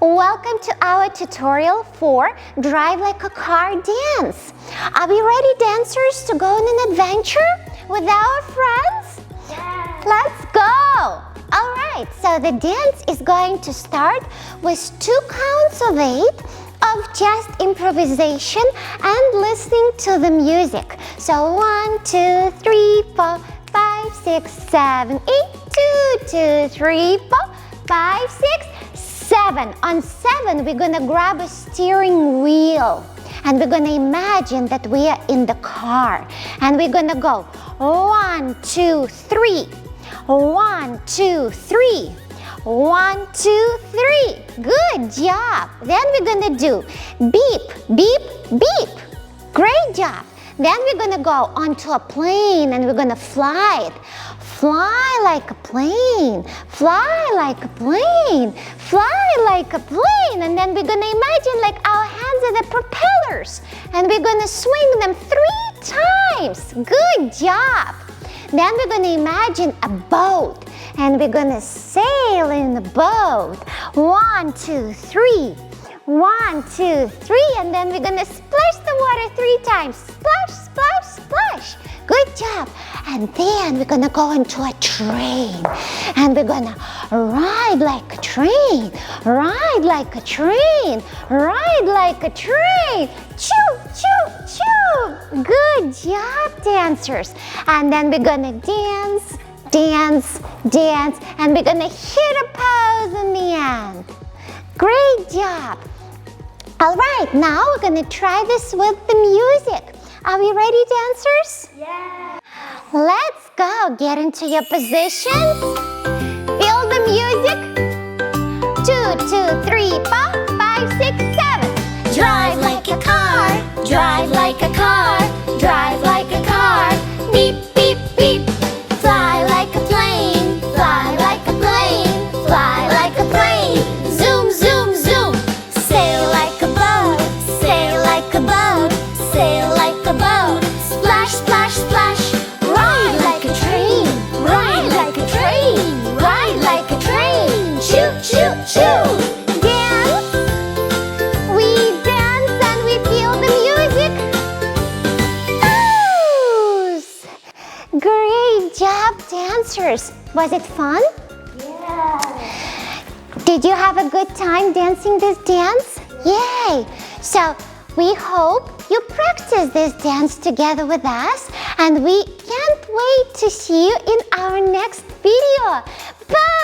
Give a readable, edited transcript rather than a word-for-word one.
Welcome to our tutorial for Drive Like a Car dance. Are we ready, dancers, to go on an adventure with our friends? Yes. Let's go! Alright, so the dance is going to start with 2 counts of 8 of just improvisation and listening to the music. So 1, 2, 3, 4, 5, 6, 7, 8, 2, 2, 3, 4, 5, 6, 7. On 7, we're gonna grab a steering wheel and we're gonna imagine that we are in the car and we're gonna go 1, 2, 3, 1, 2, 3, 1, 2, 3. Good job. Then we're gonna do beep, beep, beep. Great job. Then we're gonna go onto a plane and we're gonna fly it. Fly like a plane, fly like a plane, fly like a plane. And then we're gonna imagine like our hands are the propellers and we're gonna swing them 3 times. Good job. Then we're gonna imagine a boat and we're gonna sail in the boat. 1, 2, 3. 1, 2, 3, and then we're gonna splash the water 3 times. Splash, splash, splash. Good job. And then we're gonna go into a train and we're gonna ride like a train, ride like a train, ride like a train. Choo, choo, choo. Good job, dancers. And then we're gonna dance, dance, dance, and we're gonna hit a pose in the end. Great job. All right, now we're gonna try this with the music. Are we ready, dancers? Yeah. Let's go. Get into your positions. Feel the music. 2, 2, 3, 4, 5, 6, 7. Drive like a car, drive like a car, drive like a car. Beep, beep, beep. Fly like a plane, fly like a plane, fly like a plane. Zoom, zoom, zoom. Sail like a boat, sail like a boat, sail like a boat. Splash, splash, splash. Ride like a train, ride like a train, ride like a train. Choo, choo, choo. Dance. We dance and we feel the music. Pose. Great job, dancers. Was it fun? Yeah. Did you have a good time dancing this dance? Yay! So we hope you practice this dance together with us and we can't wait to see you in our next video. Bye!